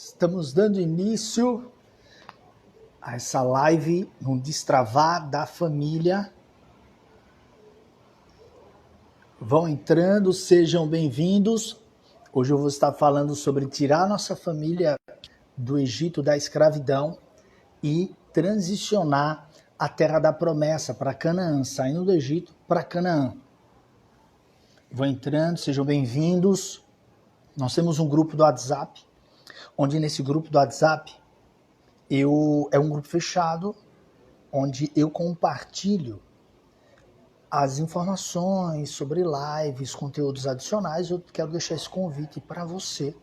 Estamos dando início a essa live no Destravar da Família. Vão entrando, sejam bem-vindos. Hoje eu vou estar falando sobre tirar nossa família do Egito da escravidão e transicionar a terra da promessa para Canaã, saindo do Egito para Canaã. Vão entrando, sejam bem-vindos. Nós temos um grupo do WhatsApp, onde nesse grupo do WhatsApp é um grupo fechado, onde eu compartilho as informações sobre lives, conteúdos adicionais. Eu quero deixar esse convite para você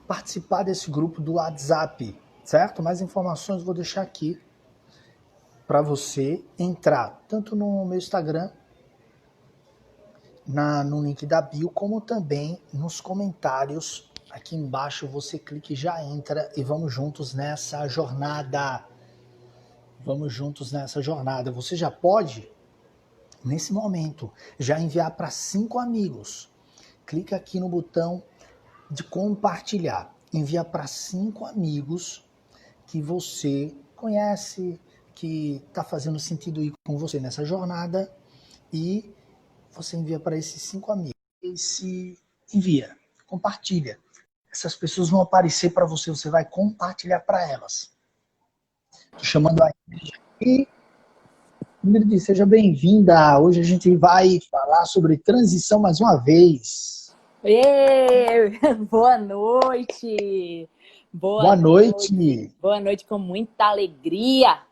participar desse grupo do WhatsApp, certo? Mais informações eu vou deixar aqui para você entrar, tanto no meu Instagram, no link da bio, como também nos comentários. Aqui embaixo você clica e já entra e vamos juntos nessa jornada. Vamos juntos nessa jornada. Você já pode, nesse momento, já enviar para 5 amigos. Clica aqui no botão de compartilhar. Envia para 5 amigos que você conhece, que está fazendo sentido ir com você nessa jornada. E você envia para esses 5 amigos. Envia, compartilha. Essas pessoas vão aparecer para você, você vai compartilhar para elas. Estou chamando a Ingrid aqui. Ingrid, seja bem-vinda. Hoje a gente vai falar sobre transição mais uma vez. Boa noite! Boa noite! Boa noite com muita alegria.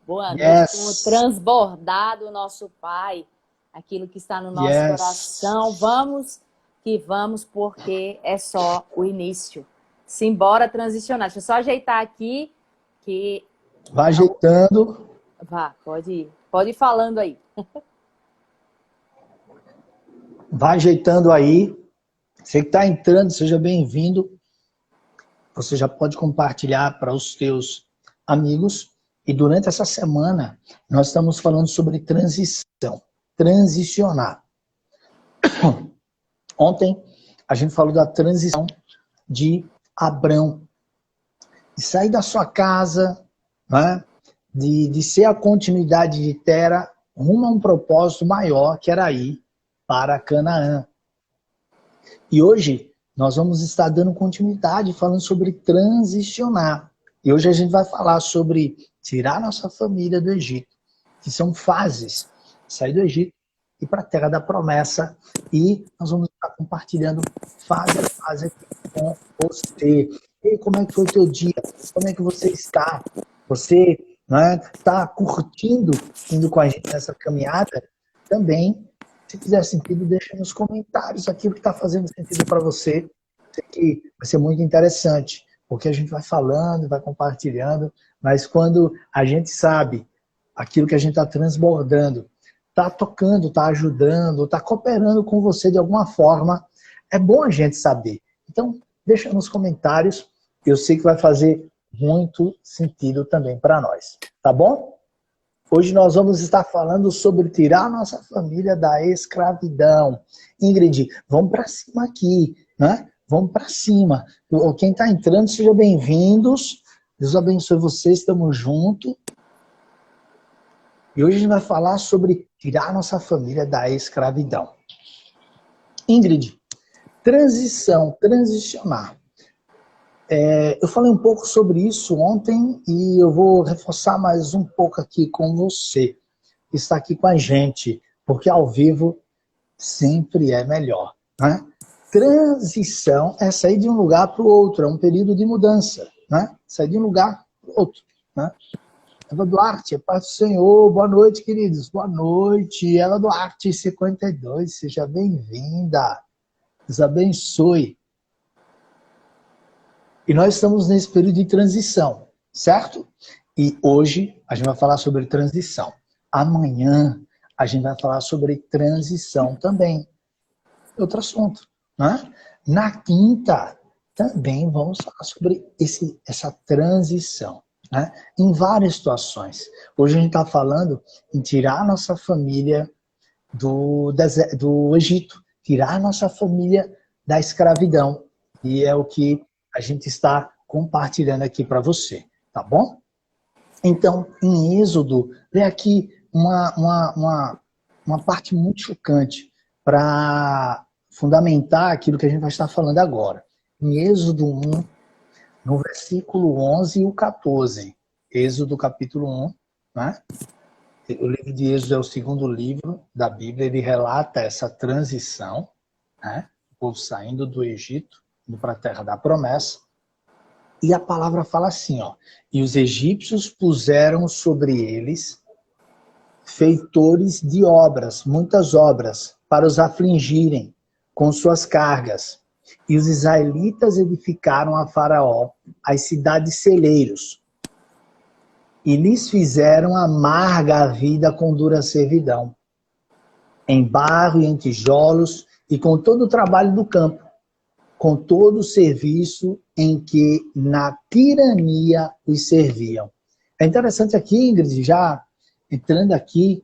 Boa noite com o transbordar do nosso Pai. Aquilo que está no nosso coração. Vamos que vamos, porque é só o início. Simbora transicionar. Deixa eu só ajeitar aqui. Vai ajeitando. Vá, pode ir. Pode ir falando aí. Vai ajeitando aí. Você que está entrando, seja bem-vindo. Você já pode compartilhar para os teus amigos. E durante essa semana, nós estamos falando sobre transição. Transicionar. Ontem, a gente falou da transição de Abrão. De sair da sua casa, né? de ser a continuidade de terra rumo a um propósito maior, que era ir para Canaã. E hoje, nós vamos estar dando continuidade, falando sobre transicionar. E hoje a gente vai falar sobre tirar nossa família do Egito, que são fases. Sair do Egito e para a terra da promessa. E nós vamos estar compartilhando fase a fase aqui com você. E como é que foi o teu dia? Como é que você está? Você está curtindo, indo com a gente nessa caminhada? Também, se fizer sentido, deixa nos comentários aquilo que está fazendo sentido para você. Sei que vai ser muito interessante, porque a gente vai falando, vai compartilhando, mas quando a gente sabe aquilo que a gente está transbordando, está tocando, está ajudando, está cooperando com você de alguma forma, é bom a gente saber. Então, deixa nos comentários, eu sei que vai fazer muito sentido também para nós, tá bom? Hoje nós vamos estar falando sobre tirar nossa família da escravidão. Ingrid, vamos para cima aqui, né? Vamos para cima. Quem está entrando, sejam bem-vindos. Deus abençoe vocês, estamos juntos. E hoje a gente vai falar sobre tirar nossa família da escravidão. Ingrid, transicionar. Eu falei um pouco sobre isso ontem e eu vou reforçar mais um pouco aqui com você, que está aqui com a gente, porque ao vivo sempre é melhor, né? Transição é sair de um lugar para o outro, é um período de mudança, né? Sair de um lugar para o outro, né? Eva Duarte, paz do Senhor, boa noite, queridos, boa noite. Eva Duarte, 52, seja bem-vinda. Deus abençoe. E nós estamos nesse período de transição, certo? E hoje a gente vai falar sobre transição. Amanhã a gente vai falar sobre transição também. Outro assunto, né? Na quinta também vamos falar sobre essa transição. Né? Em várias situações. Hoje a gente está falando em tirar nossa família do Egito, tirar nossa família da escravidão. E é o que a gente está compartilhando aqui para você, tá bom? Então, em Êxodo, vem aqui uma parte muito chocante para fundamentar aquilo que a gente vai estar falando agora. Em Êxodo 1, no versículo 11 e o 14. Êxodo capítulo 1, né? O livro de Êxodo é o segundo livro da Bíblia, ele relata essa transição, né? O povo saindo do Egito, indo para a terra da promessa. E a palavra fala assim, ó: e os egípcios puseram sobre eles feitores de obras, muitas obras, para os afligirem com suas cargas. E os israelitas edificaram a Faraó as cidades celeiros, e lhes fizeram amarga a vida com dura servidão, em barro e em tijolos, e com todo o trabalho do campo, com todo o serviço em que na tirania os serviam. É interessante aqui, Ingrid, já entrando aqui,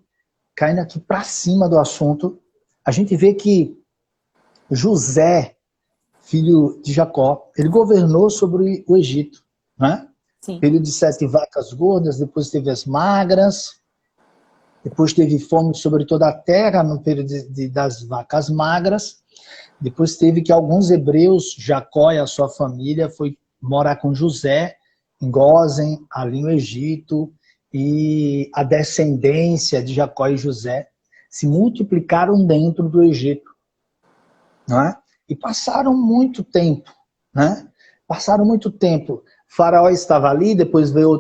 caindo aqui para cima do assunto, a gente vê que José, filho de Jacó, ele governou sobre o Egito, né? Sim. Período de 7 vacas gordas, depois teve as magras, depois teve fome sobre toda a terra no período das vacas magras, depois teve que alguns hebreus, Jacó e a sua família, foi morar com José, em Gósen, ali no Egito, e a descendência de Jacó e José se multiplicaram dentro do Egito, não é? E passaram muito tempo, né? Passaram muito tempo. Faraó estava ali, depois veio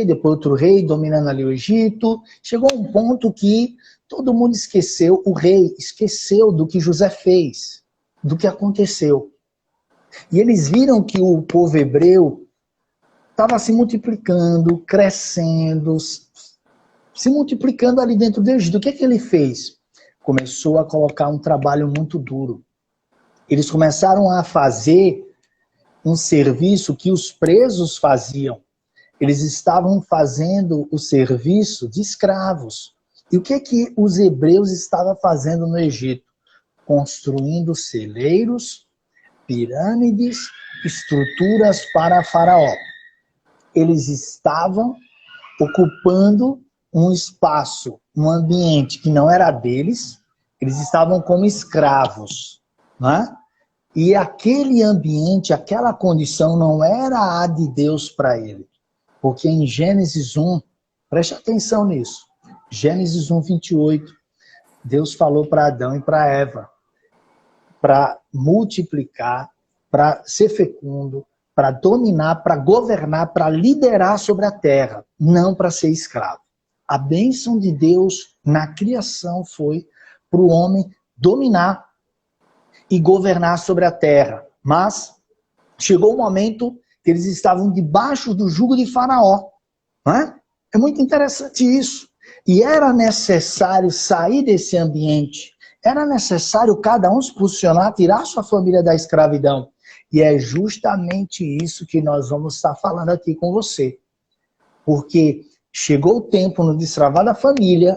depois outro rei dominando ali o Egito. Chegou um ponto que todo mundo esqueceu, o rei esqueceu do que José fez, do que aconteceu. E eles viram que o povo hebreu estava se multiplicando, crescendo, se multiplicando ali dentro do Egito. O que ele fez? Começou a colocar um trabalho muito duro. Eles começaram a fazer um serviço que os presos faziam. Eles estavam fazendo o serviço de escravos. E o que os hebreus estavam fazendo no Egito? Construindo celeiros, pirâmides, estruturas para Faraó. Eles estavam ocupando um espaço, um ambiente que não era deles, eles estavam como escravos, né? E aquele ambiente, aquela condição não era a de Deus para ele. Porque em Gênesis 1, preste atenção nisso, Gênesis 1, 28, Deus falou para Adão e para Eva para multiplicar, para ser fecundo, para dominar, para governar, para liderar sobre a terra, não para ser escravo. A bênção de Deus na criação foi para o homem dominar e governar sobre a terra. Mas chegou o momento que eles estavam debaixo do jugo de Faraó. Não é? É muito interessante isso. E era necessário sair desse ambiente. Era necessário cada um se posicionar, tirar sua família da escravidão. E é justamente isso que nós vamos estar falando aqui com você. Porque chegou o tempo no Destravar da Família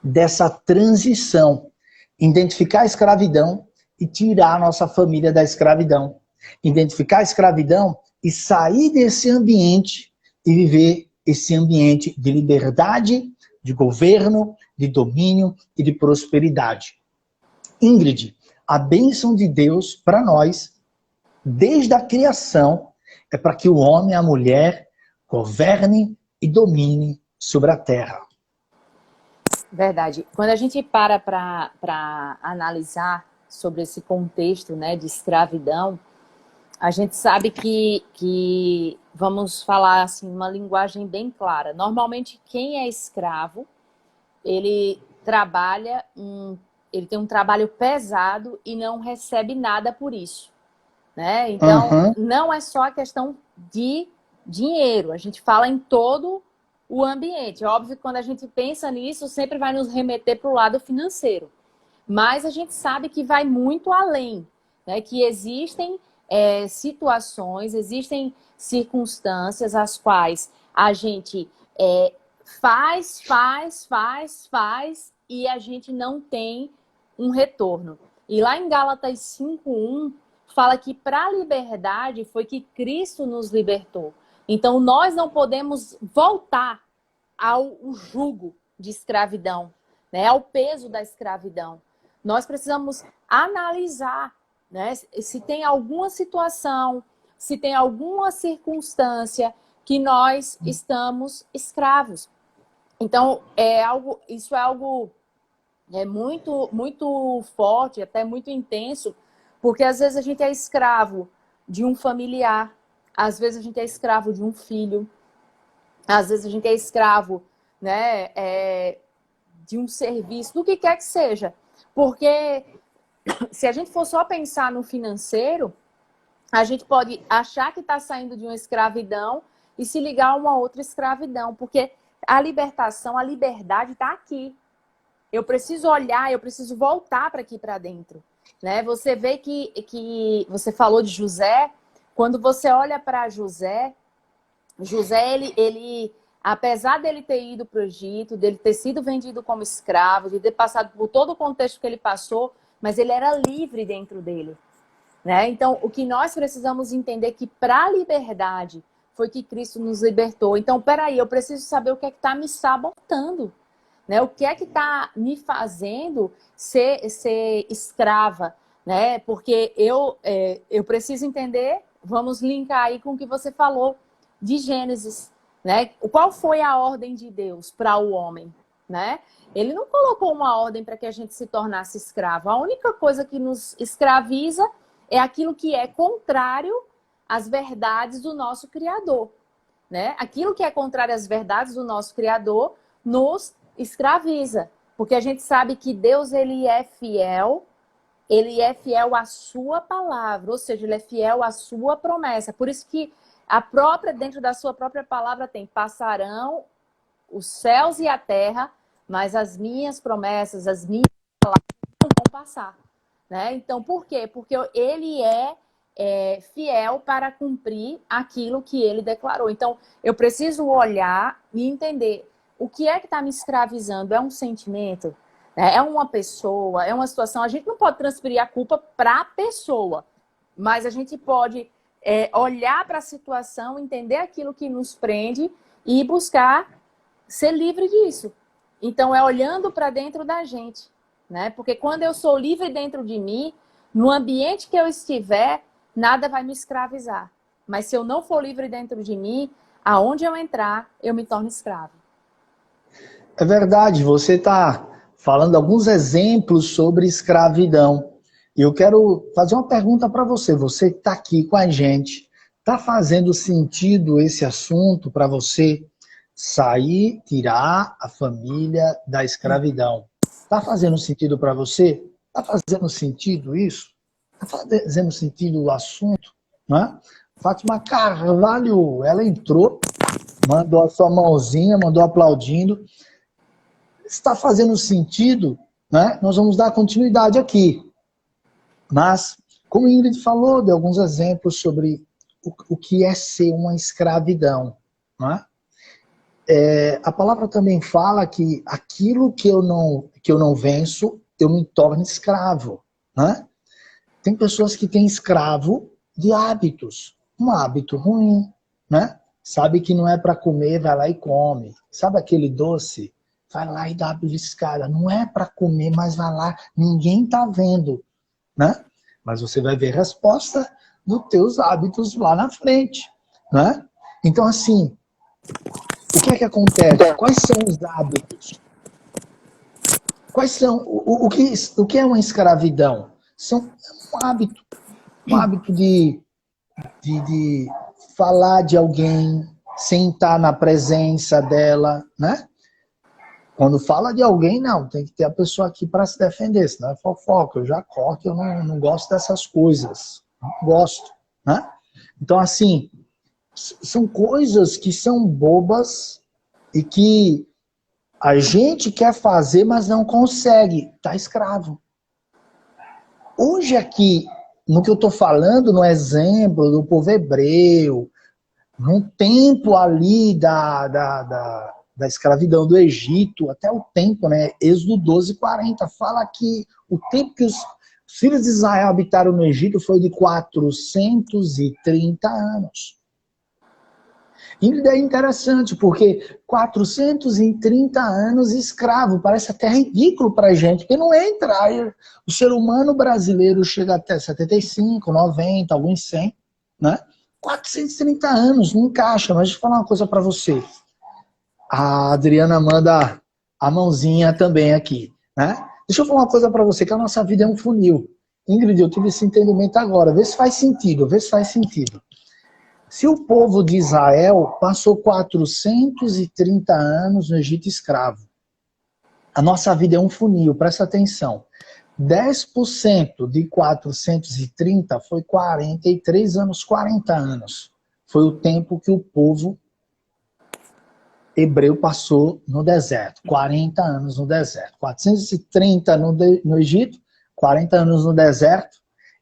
dessa transição. Identificar a escravidão e tirar a nossa família da escravidão. Identificar a escravidão e sair desse ambiente e viver esse ambiente de liberdade, de governo, de domínio e de prosperidade. Ingrid, a bênção de Deus para nós, desde a criação, é para que o homem e a mulher governem e dominem sobre a terra. Verdade. Quando a gente para analisar sobre esse contexto, né, de escravidão, a gente sabe que vamos falar assim uma linguagem bem clara. Normalmente quem é escravo, ele trabalha, ele tem um trabalho pesado e não recebe nada por isso, né? Então, não é só a questão de dinheiro, a gente fala em todo o ambiente. É óbvio que quando a gente pensa nisso, sempre vai nos remeter para o lado financeiro. Mas a gente sabe que vai muito além, né? Que existem situações, existem circunstâncias às quais a gente faz e a gente não tem um retorno. E lá em Gálatas 5:1 fala que para a liberdade foi que Cristo nos libertou. Então, nós não podemos voltar ao jugo de escravidão, né? Ao peso da escravidão. Nós precisamos analisar, né? Se tem alguma situação, se tem alguma circunstância que nós estamos escravos. Então, isso é algo muito, muito forte, até muito intenso, porque às vezes a gente é escravo de um familiar, às vezes a gente é escravo de um filho, às vezes a gente é escravo, né, de um serviço, do que quer que seja. Porque se a gente for só pensar no financeiro, a gente pode achar que está saindo de uma escravidão e se ligar a uma outra escravidão, porque a libertação, a liberdade está aqui. Eu preciso olhar, eu preciso voltar para aqui para dentro, né? Você vê que você falou de José. Quando você olha para José, ele, apesar dele ter ido para o Egito, dele ter sido vendido como escravo, de ter passado por todo o contexto que ele passou, mas ele era livre dentro dele, né? Então, o que nós precisamos entender é que para a liberdade foi que Cristo nos libertou. Então, peraí, eu preciso saber o que é que está me sabotando, né? O que é que está me fazendo ser escrava, né? Porque eu preciso entender, vamos linkar aí com o que você falou de Gênesis, né? Qual foi a ordem de Deus para o homem, né? Ele não colocou uma ordem para que a gente se tornasse escravo. A única coisa que nos escraviza é aquilo que é contrário às verdades do nosso Criador, né? Aquilo que é contrário às verdades do nosso Criador nos escraviza, porque a gente sabe que Deus, ele é fiel à sua palavra, ou seja, ele é fiel à sua promessa. Por isso que dentro da sua própria palavra tem: passarão os céus e a terra, mas as minhas promessas, as minhas palavras não vão passar, né? Então, por quê? Porque ele é fiel para cumprir aquilo que ele declarou. Então, eu preciso olhar e entender o que é que está me escravizando. É um sentimento? É uma pessoa? É uma situação? A gente não pode transferir a culpa para a pessoa, mas a gente pode olhar para a situação, entender aquilo que nos prende e buscar ser livre disso. Então, é olhando para dentro da gente, né? Porque quando eu sou livre dentro de mim, no ambiente que eu estiver, nada vai me escravizar. Mas se eu não for livre dentro de mim, aonde eu entrar, eu me torno escravo. É verdade, você está falando alguns exemplos sobre escravidão. E eu quero fazer uma pergunta para você. Você que está aqui com a gente, está fazendo sentido esse assunto para você sair, tirar a família da escravidão? Está fazendo sentido para você? Está fazendo sentido isso? Está fazendo sentido o assunto? Né? Fátima Carvalho, ela entrou, mandou a sua mãozinha, mandou aplaudindo. Está fazendo sentido, né? Nós vamos dar continuidade aqui. Mas, como a Ingrid falou, de alguns exemplos sobre o que é ser uma escravidão, né? A palavra também fala que aquilo que eu não venço, eu me torno escravo, né? Tem pessoas que têm escravo de hábitos, um hábito ruim, né? Sabe que não é para comer, vai lá e come. Sabe aquele doce? Vai lá e dá uma beliscada. Não é para comer, mas vai lá, ninguém tá vendo, né? Mas você vai ver a resposta dos teus hábitos lá na frente, né? Então, assim, o que é que acontece? Quais são os hábitos? Quais são, o que é uma escravidão? É um hábito de falar de alguém sem estar na presença dela, né? Quando fala de alguém, não, tem que ter a pessoa aqui para se defender, senão é fofoca, eu já corto, eu não gosto dessas coisas, não gosto, né? Então, assim, são coisas que são bobas e que a gente quer fazer, mas não consegue, tá escravo. Hoje aqui, no que eu estou falando, no exemplo do povo hebreu, no tempo ali da escravidão do Egito, até o tempo, né? Êxodo 12:40, fala que o tempo que Os filhos de Israel habitaram no Egito foi de 430 anos. E é interessante, porque 430 anos escravo, parece até ridículo para a gente, porque não entra. O ser humano brasileiro chega até 75, 90, alguns 100, né? 430 anos, não encaixa. Mas deixa eu falar uma coisa para você. A Adriana manda a mãozinha também aqui, né? Deixa eu falar uma coisa para você, que a nossa vida é um funil. Ingrid, eu tive esse entendimento agora. Vê se faz sentido, vê se faz sentido. Se o povo de Israel passou 430 anos no Egito escravo, a nossa vida é um funil, presta atenção. 10% de 430 foi 43 anos, 40 anos. Foi o tempo que o povo hebreu passou no deserto. 40 anos no deserto. 430 no Egito, 40 anos no deserto.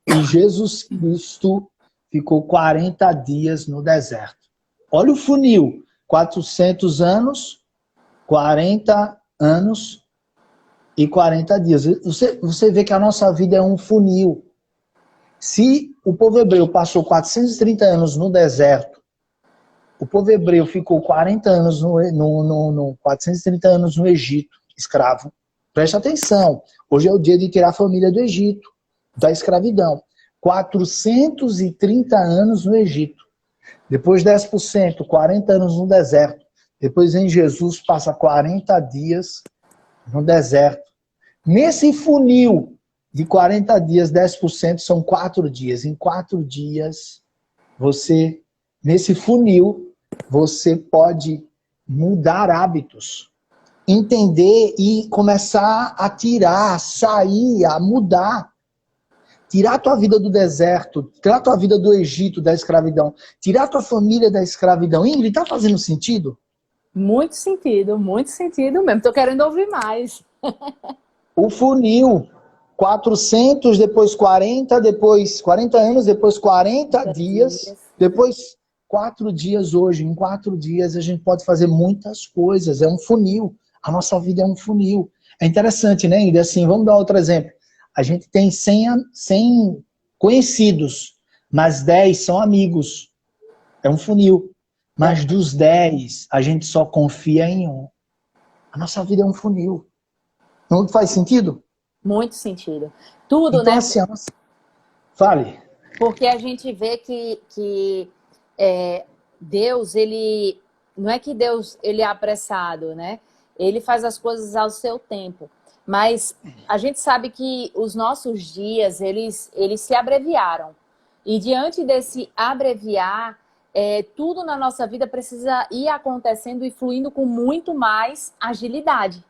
E Jesus Cristo ficou 40 dias no deserto. Olha o funil. 400 anos, 40 anos e 40 dias. Você vê que a nossa vida é um funil. Se o povo hebreu passou 430 anos no deserto, o povo hebreu ficou 40 anos 430 anos no Egito, escravo. Preste atenção. Hoje é o dia de tirar a família do Egito, da escravidão. 430 anos no Egito. Depois 10%, 40 anos no deserto. Depois em Jesus passa 40 dias no deserto. Nesse funil de 40 dias, 10% são 4 dias. Em 4 dias, nesse funil, você pode mudar hábitos. Entender e começar a tirar, sair, a mudar. Tirar a tua vida do deserto, tirar a tua vida do Egito, da escravidão, tirar a tua família da escravidão. Ingrid, tá fazendo sentido? Muito sentido mesmo. Tô querendo ouvir mais. O funil, 400, depois 40, depois 40 anos, depois 40 dias, depois 4 dias hoje. Em 4 dias a gente pode fazer muitas coisas. É um funil. A nossa vida é um funil. É interessante, né, Ingrid? Assim, vamos dar outro exemplo. A gente tem 100 conhecidos, mas 10 são amigos. É um funil. Mas dos 10, a gente só confia em um. A nossa vida é um funil. Não faz sentido? Muito sentido. Tudo, então, né? Assim, fale. Porque a gente vê que Deus, ele... Não é que Deus ele é apressado, né? Ele faz as coisas ao seu tempo. Mas a gente sabe que os nossos dias, eles se abreviaram. E diante desse abreviar, tudo na nossa vida precisa ir acontecendo e fluindo com muito mais agilidade,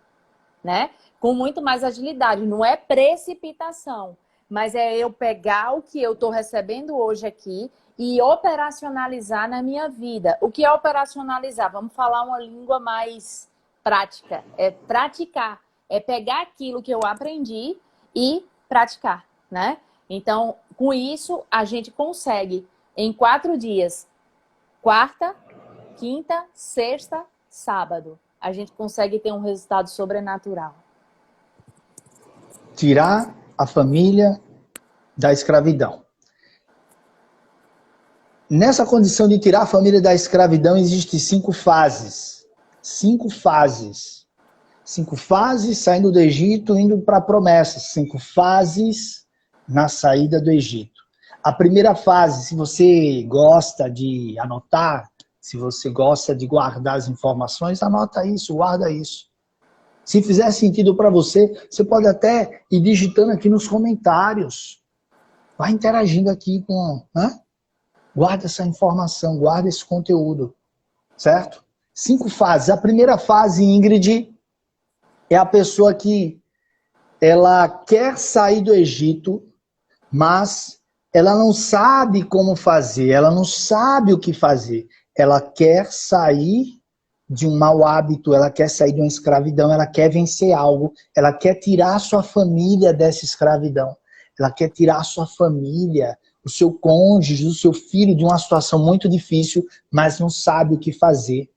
né? Com muito mais agilidade. Não é precipitação, mas é eu pegar o que eu estou recebendo hoje aqui e operacionalizar na minha vida. O que é operacionalizar? Vamos falar uma língua mais prática. É praticar. É pegar aquilo que eu aprendi e praticar, né? Então, com isso, a gente consegue, em 4 dias, quarta, quinta, sexta, sábado, a gente consegue ter um resultado sobrenatural. Tirar a família da escravidão. Nessa condição de tirar a família da escravidão, existem 5 fases. 5 fases. 5 fases saindo do Egito, indo para a promessa. 5 fases na saída do Egito. A primeira fase, se você gosta de anotar, se você gosta de guardar as informações, anota isso, guarda isso. Se fizer sentido para você, você pode até ir digitando aqui nos comentários. Vai interagindo aqui com... Né? Guarda essa informação, guarda esse conteúdo. Certo? 5 fases. A primeira fase, Ingrid, é a pessoa que ela quer sair do Egito, mas ela não sabe como fazer, ela não sabe o que fazer. Ela quer sair de um mau hábito, ela quer sair de uma escravidão, ela quer vencer algo, ela quer tirar a sua família dessa escravidão, ela quer tirar a sua família, o seu cônjuge, o seu filho de uma situação muito difícil, mas não sabe o que fazer.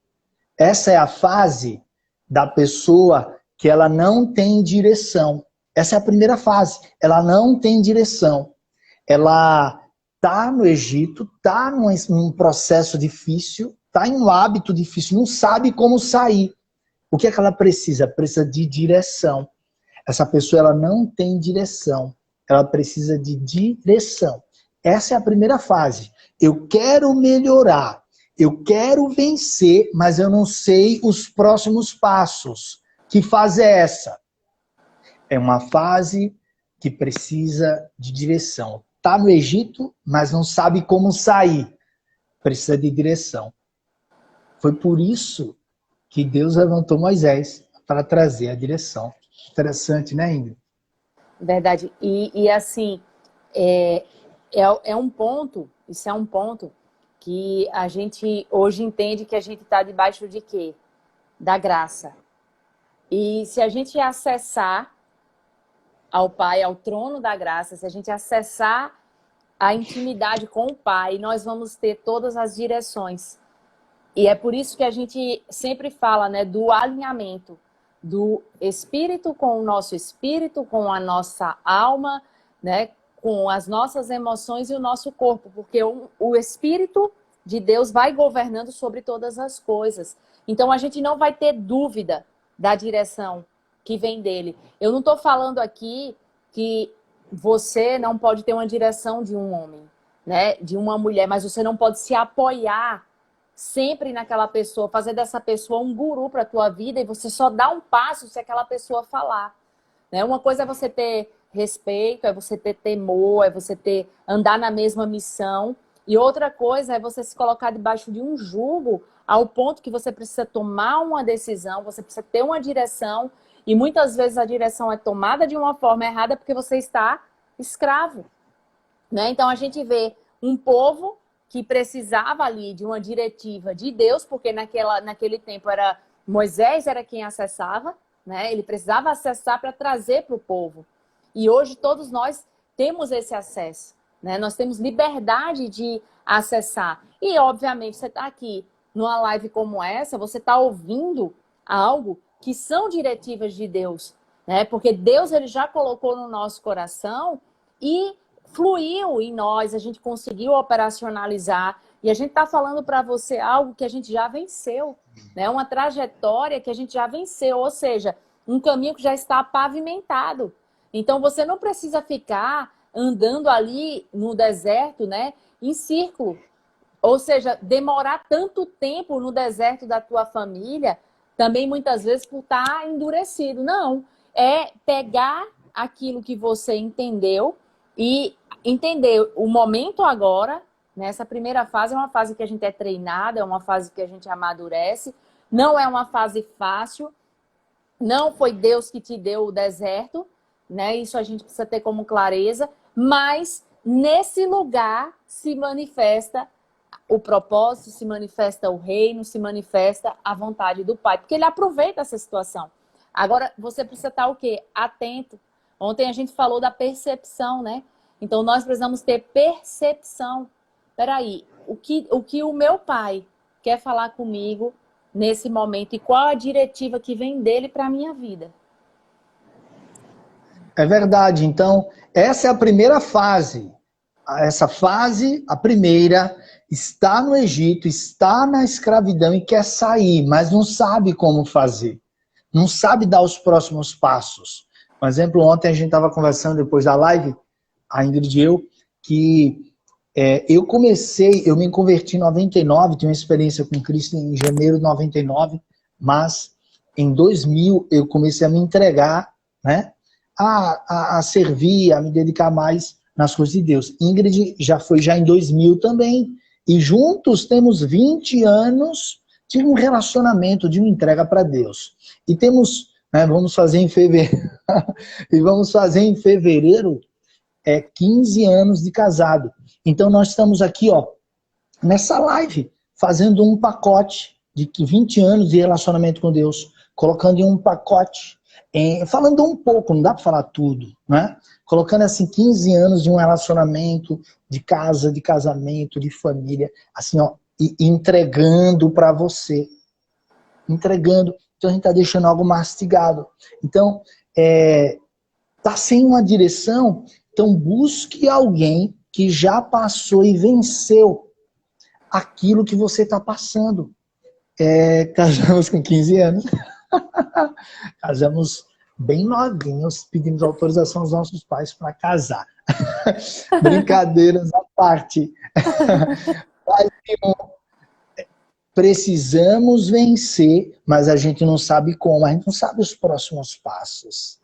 Essa é a fase da pessoa que ela não tem direção. Essa é a primeira fase. Ela não tem direção. Ela está no Egito, está num processo difícil, está em um hábito difícil, não sabe como sair. O que é que ela precisa? Precisa de direção. Essa pessoa ela não tem direção. Ela precisa de direção. Essa é a primeira fase. Eu quero melhorar. Eu quero vencer, mas eu não sei os próximos passos. Que fase é essa? É uma fase que precisa de direção. Está no Egito, mas não sabe como sair. Precisa de direção. Foi por isso que Deus levantou Moisés para trazer a direção. Interessante, né, Ingrid? Verdade. E assim, é um ponto, isso é um ponto que a gente hoje entende que a gente está debaixo de quê? Da graça. E se a gente acessar ao Pai, ao trono da graça, se a gente acessar a intimidade com o Pai, nós vamos ter todas as direções. E é por isso que a gente sempre fala, né, do alinhamento do espírito com o nosso espírito, com a nossa alma, né, com as nossas emoções e o nosso corpo, porque o Espírito de Deus vai governando sobre todas as coisas. Então a gente não vai ter dúvida da direção que vem dele. Eu não estou falando aqui que você não pode ter uma direção de um homem, né, de uma mulher, mas você não pode se apoiar sempre naquela pessoa, fazer dessa pessoa um guru para a tua vida e você só dá um passo se aquela pessoa falar. Né? Uma coisa é você ter respeito, é você ter temor, é você andar na mesma missão. E outra coisa é você se colocar debaixo de um jugo ao ponto que você precisa tomar uma decisão, você precisa ter uma direção e muitas vezes a direção é tomada de uma forma errada porque você está escravo. Né? Então a gente vê um povo que precisava ali de uma diretiva de Deus, porque naquele tempo Moisés era quem acessava, né? Ele precisava acessar para trazer para o povo. E hoje todos nós temos esse acesso, né? Nós temos liberdade de acessar. E, obviamente, você está aqui numa live como essa, você está ouvindo algo que são diretivas de Deus, né? Porque Deus ele já colocou no nosso coração e fluiu em nós, a gente conseguiu operacionalizar e a gente está falando para você algo que a gente já venceu, né? Uma trajetória que a gente já venceu, ou seja, um caminho que já está pavimentado. Então você não precisa ficar andando ali no deserto, né, em círculo, ou seja, demorar tanto tempo no deserto da tua família, também muitas vezes por estar endurecido. Não, é pegar aquilo que você entendeu e entender o momento agora, nessa primeira fase, é uma fase que a gente é treinado, é uma fase que a gente amadurece, não é uma fase fácil, não foi Deus que te deu o deserto, né? Isso a gente precisa ter como clareza, mas nesse lugar se manifesta o propósito, se manifesta o reino, se manifesta a vontade do Pai, porque ele aproveita essa situação. Agora, você precisa estar o quê? Atento. Ontem a gente falou da percepção, né? Então, nós precisamos ter percepção. Peraí, o que o meu pai quer falar comigo nesse momento e qual a diretiva que vem dele para a minha vida? É verdade. Então, essa é a primeira fase. Essa fase, a primeira, está no Egito, está na escravidão e quer sair, mas não sabe como fazer. Não sabe dar os próximos passos. Por exemplo, ontem a gente estava conversando depois da live, a Ingrid e eu, que eu me converti em 99, tive uma experiência com Cristo em janeiro de 99, mas em 2000 eu comecei a me entregar, né, a servir, a me dedicar mais nas coisas de Deus. Ingrid foi em 2000 também, e juntos temos 20 anos de um relacionamento, de uma entrega para Deus. E temos, né, vamos fazer em fevereiro, e vamos fazer em fevereiro 15 anos de casado. Então nós estamos aqui, ó, nessa live, fazendo um pacote de 20 anos de relacionamento com Deus, colocando em um pacote, falando um pouco, não dá para falar tudo, né? Colocando assim 15 anos de um relacionamento, de casa, de casamento, de família, assim, ó, e entregando para você. Entregando. Então a gente está deixando algo mastigado. Então, Está sem uma direção? Então busque alguém que já passou e venceu aquilo que você está passando. Casamos com 15 anos. Casamos bem novinhos, pedimos autorização aos nossos pais para casar. Brincadeiras à parte. Mas, precisamos vencer, mas a gente não sabe como, a gente não sabe os próximos passos.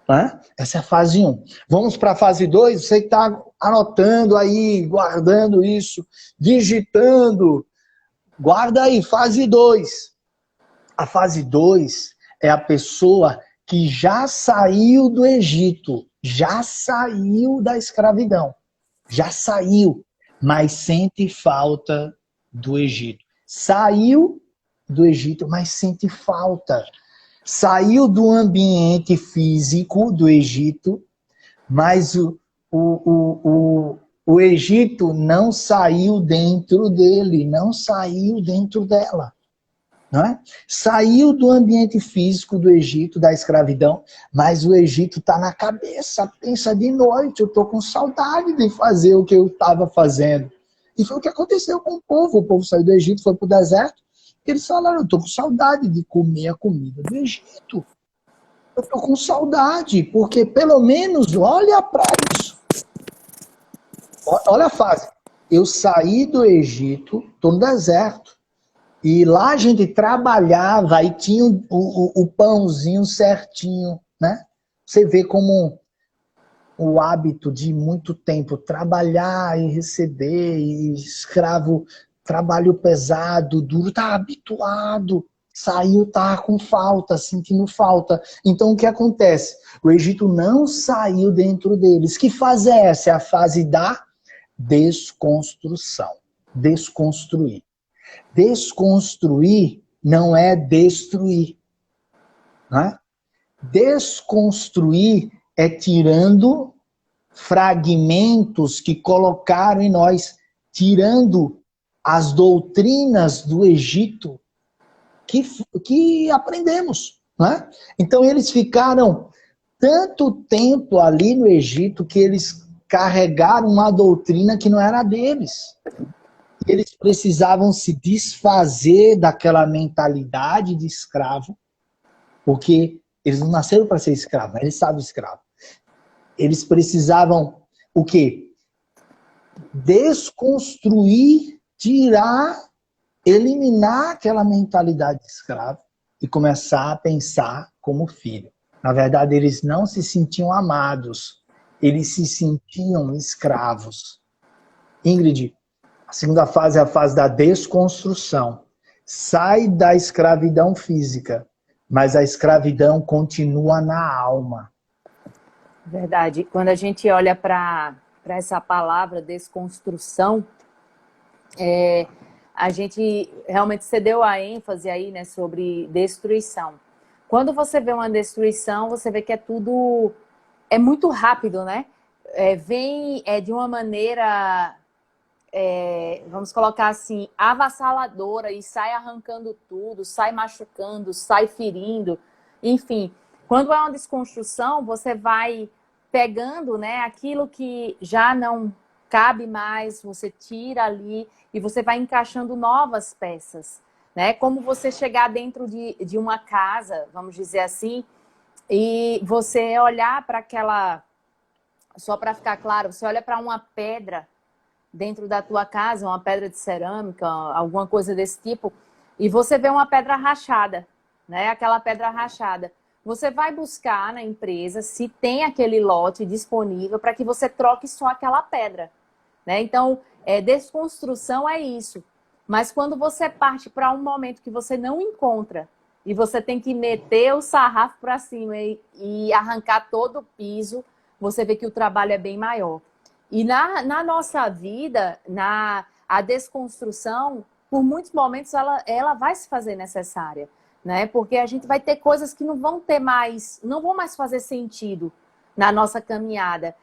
Né? Essa é a fase 1. Vamos para a fase 2, você que está anotando aí, guardando isso, digitando, guarda aí, fase 2. A fase 2 é a pessoa que já saiu do Egito, já saiu da escravidão, já saiu, mas sente falta do Egito. Saiu do Egito, mas sente falta. Saiu do ambiente físico do Egito, mas o Egito não saiu dentro dele, não saiu dentro dela. Não é? Saiu do ambiente físico do Egito, da escravidão, mas o Egito está na cabeça. Pensa de noite, eu estou com saudade de fazer o que eu estava fazendo. E foi o que aconteceu com o povo. O povo saiu do Egito, foi para o deserto. Eles falaram, eu estou com saudade de comer a comida do Egito. Eu estou com saudade, porque pelo menos, olha para isso. Olha a fase. Eu saí do Egito, estou no deserto. E lá a gente trabalhava e tinha o pãozinho certinho, né? Você vê como o hábito de muito tempo trabalhar e receber, e escravo, trabalho pesado, duro, tá habituado. Saiu, tá com falta, sentindo falta. Então o que acontece? O Egito não saiu dentro deles. Que fase é essa? É a fase da desconstrução. Desconstruir. Desconstruir não é destruir. Né? Desconstruir é tirando fragmentos que colocaram em nós, tirando as doutrinas do Egito que aprendemos. Né? Então eles ficaram tanto tempo ali no Egito que eles carregaram uma doutrina que não era deles. Eles precisavam se desfazer daquela mentalidade de escravo, porque eles não nasceram para ser escravo, eles sabem escravo. Eles precisavam o quê? Desconstruir, tirar, eliminar aquela mentalidade de escravo e começar a pensar como filho. Na verdade, eles não se sentiam amados, eles se sentiam escravos. Ingrid, a segunda fase é a fase da desconstrução. Sai da escravidão física, mas a escravidão continua na alma. Verdade. Quando a gente olha para essa palavra desconstrução, a gente realmente cedeu a ênfase aí, né, sobre destruição. Quando você vê uma destruição, você vê que é muito rápido, né? Vem de uma maneira... vamos colocar assim, avassaladora e sai arrancando tudo, sai machucando, sai ferindo, enfim. Quando é uma desconstrução, você vai pegando, né, aquilo que já não cabe mais, você tira ali e você vai encaixando novas peças, né? Como você chegar dentro de uma casa, vamos dizer assim, e você olhar para aquela, só para ficar claro, você olha para uma pedra dentro da tua casa, uma pedra de cerâmica, alguma coisa desse tipo, e você vê uma pedra rachada, né? Aquela pedra rachada. Você vai buscar na empresa se tem aquele lote disponível para que você troque só aquela pedra, né? Então, desconstrução é isso. Mas quando você parte para um momento que você não encontra e você tem que meter o sarrafo para cima e arrancar todo o piso, você vê que o trabalho é bem maior. E na nossa vida, a desconstrução, por muitos momentos, ela vai se fazer necessária, né? Porque a gente vai ter coisas que não vão mais fazer sentido na nossa caminhada.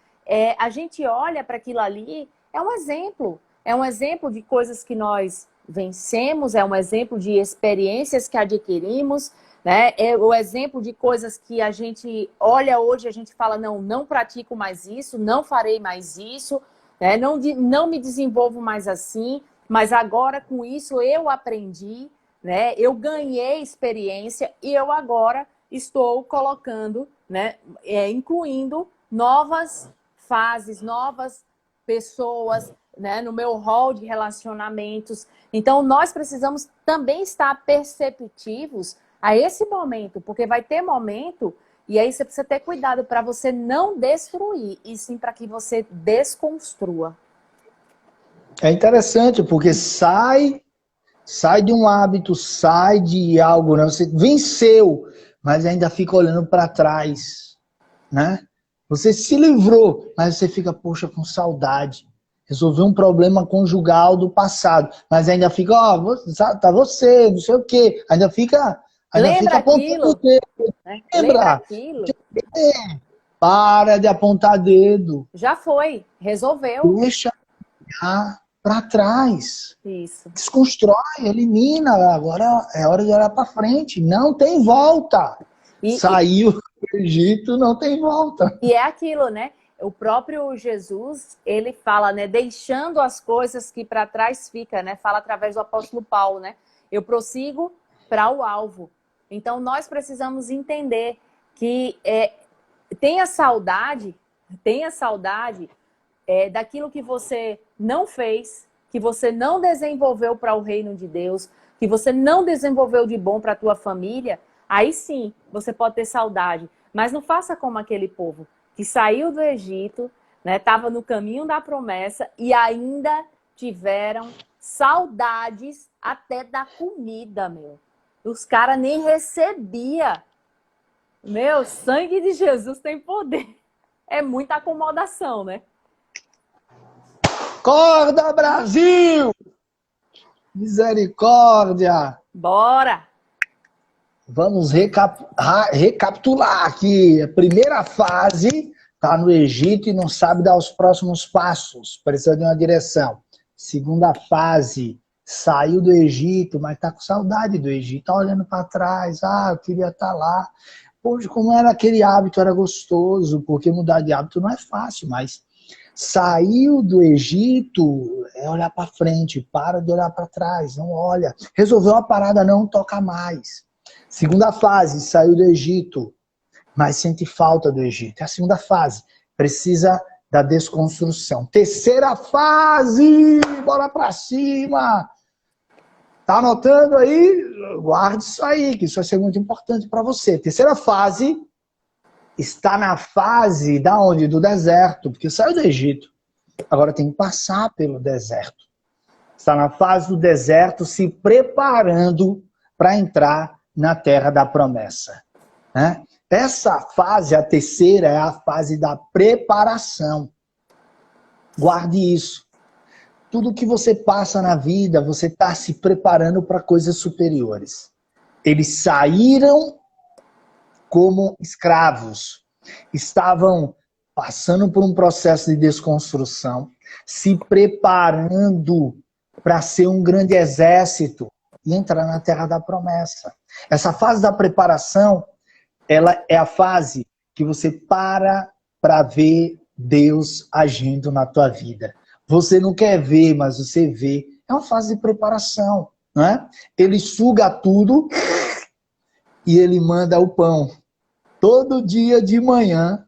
A gente olha para aquilo ali, é um exemplo de coisas que nós vencemos, é um exemplo de experiências que adquirimos, né? É o exemplo de coisas que a gente olha hoje, a gente fala, não pratico mais isso, não farei mais isso, né? Não me desenvolvo mais assim, mas agora com isso eu aprendi, né? Eu ganhei experiência e eu agora estou colocando, né? Incluindo novas fases, novas pessoas, né? No meu rol de relacionamentos. Então, nós precisamos também estar perceptivos a esse momento, porque vai ter momento, e aí você precisa ter cuidado para você não destruir, e sim para que você desconstrua. É interessante, porque sai de um hábito, sai de algo, né? Você venceu, mas ainda fica olhando para trás, né? Você se livrou, mas você fica, poxa, com saudade. Resolveu um problema conjugal do passado, mas ainda fica, ó, tá você, não sei o quê. Ainda fica apontando o dedo. Né? Lembra Lembra? aquilo? Para de apontar dedo. Já foi, resolveu. Deixa para trás. Isso. Desconstrói, elimina. Agora é hora de olhar para frente. Não tem volta. Saiu do Egito, não tem volta. E é aquilo, né? O próprio Jesus, ele fala, né? Deixando as coisas que para trás fica, né? Fala através do apóstolo Paulo, né? Eu prossigo para o alvo. Então, nós precisamos entender que tenha saudade daquilo que você não fez, que você não desenvolveu para o reino de Deus, que você não desenvolveu de bom para a tua família, aí sim, você pode ter saudade. Mas não faça como aquele povo que saiu do Egito, né, estava no caminho da promessa e ainda tiveram saudades até da comida, meu. Os caras nem recebiam. Meu, sangue de Jesus tem poder. É muita acomodação, né? Acorda, Brasil! Misericórdia! Bora! Vamos recapitular aqui. A primeira fase está no Egito e não sabe dar os próximos passos. Precisa de uma direção. Segunda fase, saiu do Egito, mas está com saudade do Egito. Está olhando para trás. Eu queria estar lá. Poxa, como era aquele hábito, era gostoso. Porque mudar de hábito não é fácil, mas saiu do Egito é olhar para frente. Para de olhar para trás, não olha. Resolveu a parada, não toca mais. Segunda fase, saiu do Egito, mas sente falta do Egito. É a segunda fase, precisa da desconstrução. Terceira fase, bora pra cima. Tá anotando aí? Guarde isso aí, que isso vai ser muito importante para você. Terceira fase está na fase da onde? Do deserto, porque saiu do Egito. Agora tem que passar pelo deserto. Está na fase do deserto, se preparando para entrar na terra da promessa, né? Essa fase, a terceira, é a fase da preparação. Guarde isso. Tudo que você passa na vida, você está se preparando para coisas superiores. Eles saíram como escravos, estavam passando por um processo de desconstrução, se preparando para ser um grande exército e entrar na terra da promessa. Essa fase da preparação, ela é a fase que você para ver Deus agindo na tua vida. Você não quer ver, mas você vê. É uma fase de preparação, não é? Ele suga tudo e ele manda o pão todo dia de manhã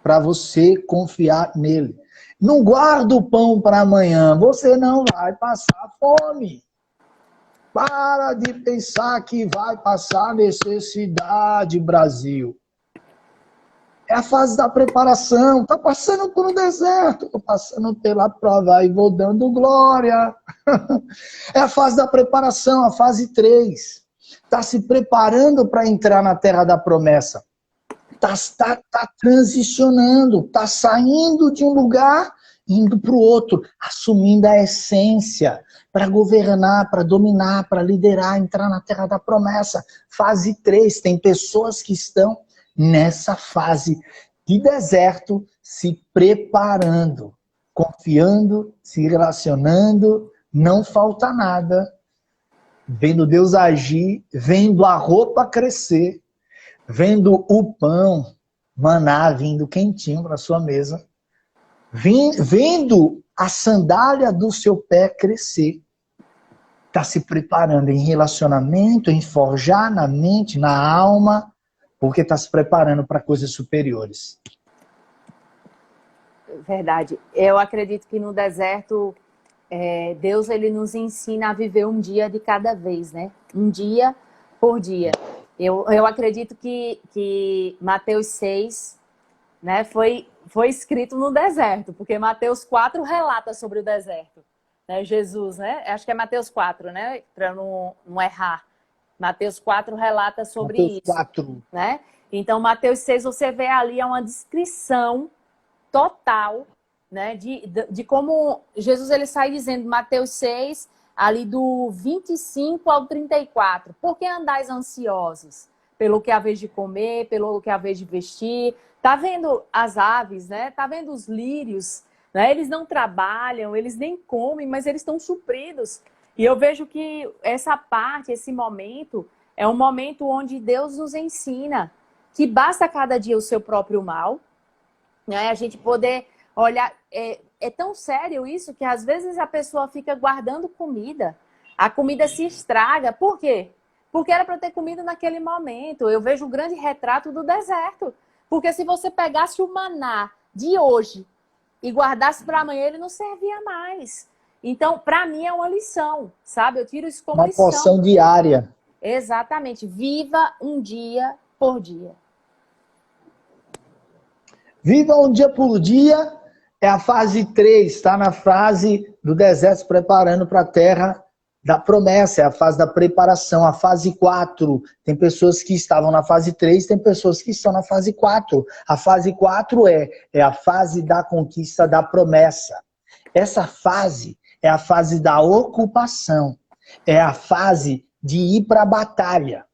para você confiar nele. Não guarda o pão para amanhã, você não vai passar fome. Para de pensar que vai passar necessidade, Brasil. É a fase da preparação. Está passando por um deserto, estou passando pela prova e vou dando glória. É a fase da preparação, a fase 3. Está se preparando para entrar na terra da promessa. Está transicionando, está saindo de um lugar, indo para o outro, assumindo a essência, para governar, para dominar, para liderar, entrar na terra da promessa. Fase 3, tem pessoas que estão nessa fase de deserto, se preparando, confiando, se relacionando, não falta nada. vendo Deus agir, vendo a roupa crescer, vendo o pão, maná vindo quentinho para sua mesa, vendo a sandália do seu pé crescer. Está se preparando em relacionamento, em forjar na mente, na alma, porque está se preparando para coisas superiores. Verdade. Eu acredito que no deserto, Deus ele nos ensina a viver um dia de cada vez, né? Um dia por dia. Eu acredito que Mateus 6, né, foi escrito no deserto, porque Mateus 4 relata sobre o deserto. Né? Jesus, né? Acho que é Mateus 4, né? Para não errar. Mateus 4 relata sobre Mateus isso. 4. Né? Então, Mateus 6, você vê ali é uma descrição total, né, de como Jesus ele sai dizendo, Mateus 6, ali do 25 ao 34. Por que andais ansiosos? Pelo que haveis de comer, pelo que haveis de vestir. Tá vendo as aves, né? Tá vendo os lírios, né? Eles não trabalham, eles nem comem, mas eles estão supridos. E eu vejo que essa parte, esse momento, é um momento onde Deus nos ensina que basta cada dia o seu próprio mal, né? A gente poder olhar... É tão sério isso que às vezes a pessoa fica guardando comida. A comida se estraga. Por quê? Porque era para ter comido naquele momento. Eu vejo o grande retrato do deserto. Porque se você pegasse o maná de hoje e guardasse para amanhã, ele não servia mais. Então, para mim é uma lição, sabe? Eu tiro isso como lição. Uma porção diária. Exatamente. Viva um dia por dia. Viva um dia por dia é a fase 3, está na fase do deserto se preparando para a terra da promessa, é a fase da preparação. A fase 4, tem pessoas que estavam na fase 3, tem pessoas que estão na fase 4. A fase 4 é a fase da conquista da promessa. Essa fase é a fase da ocupação, é a fase de ir para a batalha,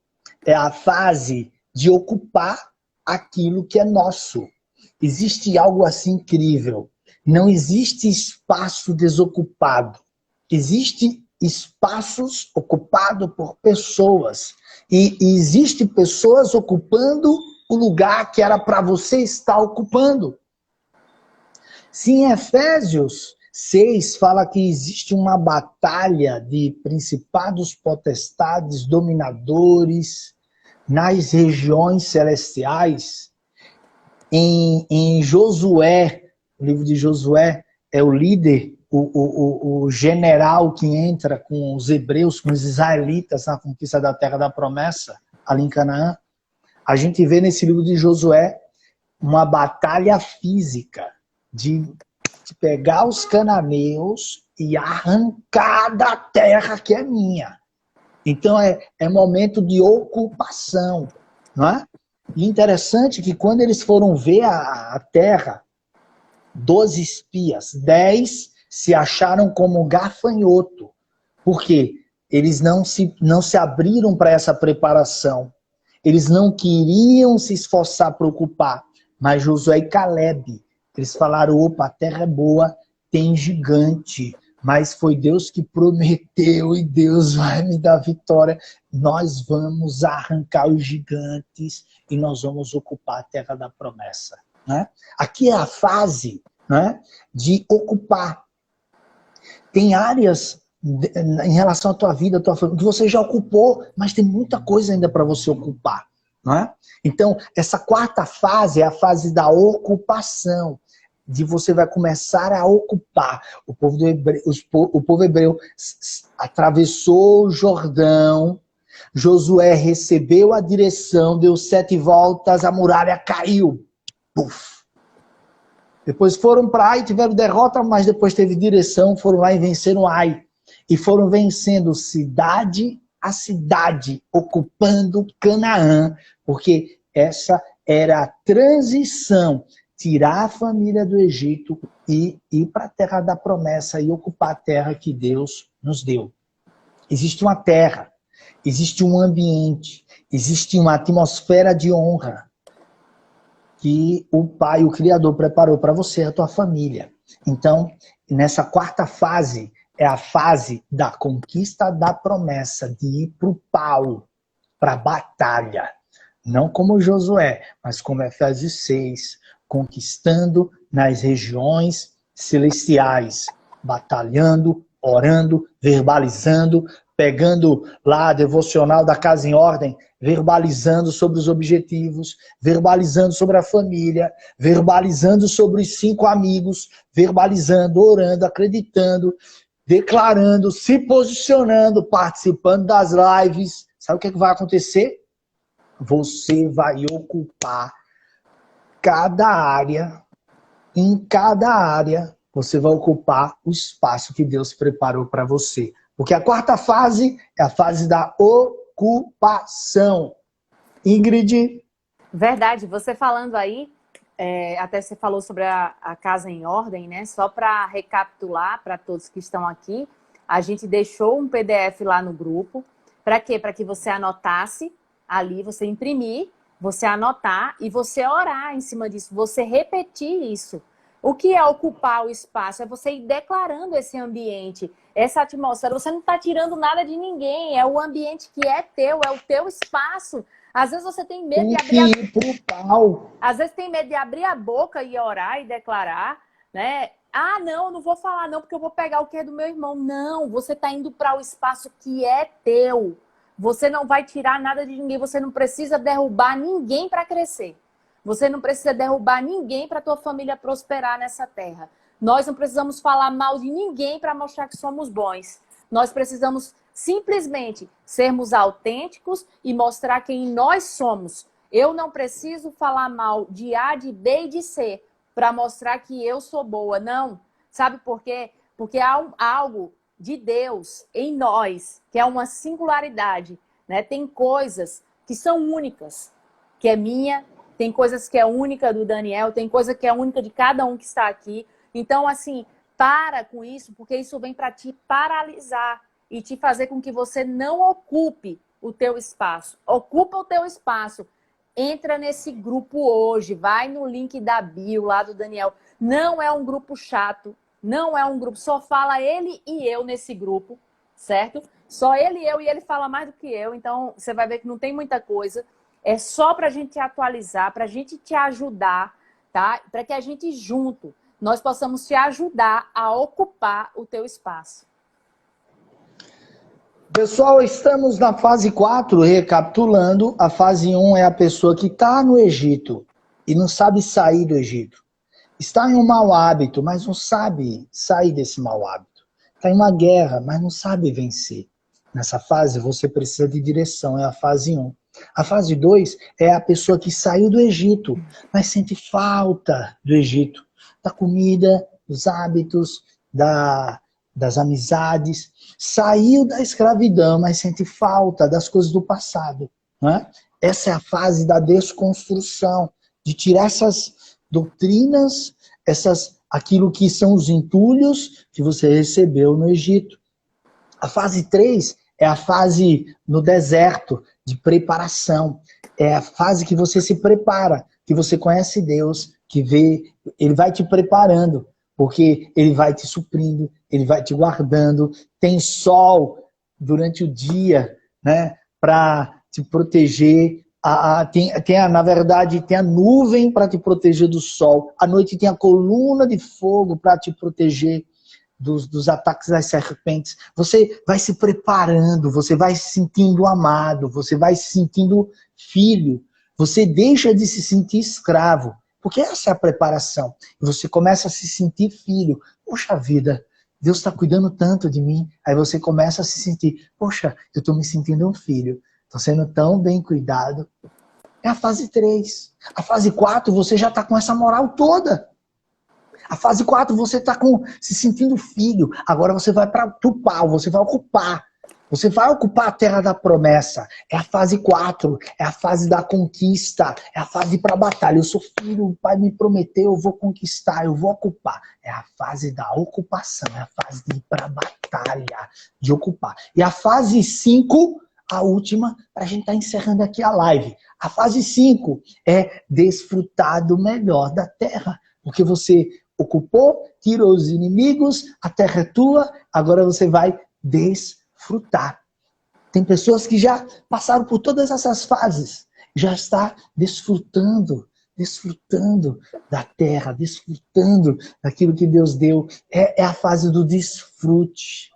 é a fase de ocupar aquilo que é nosso. Existe algo assim incrível. Não existe espaço desocupado. Existe espaços ocupados por pessoas. E existe pessoas ocupando o lugar que era para você estar ocupando. Se em Efésios 6 fala que existe uma batalha de principados, potestades, dominadores nas regiões celestiais, em Josué, o livro de Josué é o líder, o general que entra com os hebreus, com os israelitas na conquista da terra da promessa, ali em Canaã. A gente vê nesse livro de Josué uma batalha física de pegar os cananeus e arrancar da terra que é minha. Então é momento de ocupação, não é? E interessante que quando eles foram ver a terra, 12 espias, 10 se acharam como gafanhoto. Por quê? Eles não se abriram para essa preparação. Eles não queriam se esforçar para ocupar. Mas Josué e Caleb, eles falaram, opa, a terra é boa, tem gigante. Mas foi Deus que prometeu e Deus vai me dar vitória. Nós vamos arrancar os gigantes e nós vamos ocupar a terra da promessa. Né? Aqui é a fase, né, de ocupar. Tem áreas em relação à tua vida, à tua família, que você já ocupou, mas tem muita coisa ainda para você ocupar. Né? Então, essa quarta fase é a fase da ocupação. De você vai começar a ocupar. O povo hebreu atravessou o Jordão, Josué recebeu a direção, deu 7 voltas, a muralha caiu. Puf. Depois foram para Ai, tiveram derrota, mas depois teve direção, foram lá e venceram Ai. E foram vencendo cidade a cidade, ocupando Canaã, porque essa era a transição. Tirar a família do Egito e ir para a terra da promessa e ocupar a terra que Deus nos deu. Existe uma terra, existe um ambiente, existe uma atmosfera de honra que o Pai, o Criador, preparou para você e a tua família. Então, nessa quarta fase, é a fase da conquista da promessa, de ir para o pau, para a batalha. Não como Josué, mas como Efésios 6, conquistando nas regiões celestiais, batalhando, orando, verbalizando, pegando lá a devocional da Casa em Ordem, verbalizando sobre os objetivos, verbalizando sobre a família, verbalizando sobre os 5 amigos, verbalizando, orando, acreditando, declarando, se posicionando, participando das lives. Sabe o que vai acontecer? Você vai ocupar cada área, em cada área, você vai ocupar o espaço que Deus preparou para você. Porque a 4ª fase é a fase da ocupação. Ingrid? Verdade, você falando aí, até você falou sobre a Casa em Ordem, né? Só para recapitular para todos que estão aqui, a gente deixou um PDF lá no grupo. Para quê? Para que você anotasse ali, você imprimir, você anotar e você orar em cima disso, você repetir isso. O que é ocupar o espaço? É você ir declarando esse ambiente, essa atmosfera. Você não está tirando nada de ninguém, é o ambiente que é o teu espaço. Às vezes você tem medo de abrir Às vezes tem medo de abrir a boca e orar e declarar, né? Ah, não vou falar não, porque eu vou pegar o que é do meu irmão. Não, você está indo para o espaço que é teu. Você não vai tirar nada de ninguém, você não precisa derrubar ninguém para crescer. Você não precisa derrubar ninguém para a tua família prosperar nessa terra. Nós não precisamos falar mal de ninguém para mostrar que somos bons. Nós precisamos simplesmente sermos autênticos e mostrar quem nós somos. Eu não preciso falar mal de A, de B e de C para mostrar que eu sou boa. Não. Sabe por quê? Porque há algo de Deus em nós, que é uma singularidade, né? Tem coisas que são únicas, que é minha, tem coisas que é única do Daniel, tem coisa que é única de cada um que está aqui. Então, assim, para com isso, porque isso vem para te paralisar e te fazer com que você não ocupe o teu espaço. Ocupa o teu espaço. Entra nesse grupo hoje, vai no link da bio lá do Daniel. Não é um grupo chato, não é um grupo, só fala ele e eu nesse grupo, certo? Só ele e ele fala mais do que eu, então você vai ver que não tem muita coisa. É só para a gente te atualizar, para a gente te ajudar, tá? Para que a gente junto, nós possamos te ajudar a ocupar o teu espaço. Pessoal, estamos na fase 4, recapitulando. A fase 1 é a pessoa que está no Egito e não sabe sair do Egito. Está em um mau hábito, mas não sabe sair desse mau hábito. Está em uma guerra, mas não sabe vencer. Nessa fase, você precisa de direção, é a fase 1. A fase 2 é a pessoa que saiu do Egito, mas sente falta do Egito. Da comida, dos hábitos, das amizades. Saiu da escravidão, mas sente falta das coisas do passado. Né? Essa é a fase da desconstrução, de tirar essas doutrinas, aquilo que são os entulhos que você recebeu no Egito. A fase 3 é a fase no deserto, de preparação. É a fase que você se prepara, que você conhece Deus, que vê, Ele vai te preparando, porque Ele vai te suprindo, Ele vai te guardando. Tem sol durante o dia, né, para te proteger. Na verdade, tem a nuvem para te proteger do sol. À noite tem a coluna de fogo para te proteger dos ataques das serpentes. Você vai se preparando, você vai se sentindo amado, você vai se sentindo filho. Você deixa de se sentir escravo, porque essa é a preparação. Você começa a se sentir filho. Poxa vida, Deus está cuidando tanto de mim. Aí você começa a se sentir, poxa, eu estou me sentindo um filho. Estou sendo tão bem cuidado. É a fase 3. A fase 4, você já está com essa moral toda. A fase 4, você está se sentindo filho. Agora você vai para o pau, você vai ocupar. Você vai ocupar a terra da promessa. É a fase 4, é a fase da conquista, é a fase para a batalha. Eu sou filho, o pai me prometeu, eu vou conquistar, eu vou ocupar. É a fase da ocupação, é a fase de ir para a batalha, de ocupar. E a fase 5, a última, para a gente estar encerrando aqui a live. A fase 5 é desfrutar do melhor da terra. Porque você ocupou, tirou os inimigos, a terra é tua, agora você vai desfrutar. Tem pessoas que já passaram por todas essas fases, já está desfrutando da terra, desfrutando daquilo que Deus deu. É a fase do desfrute.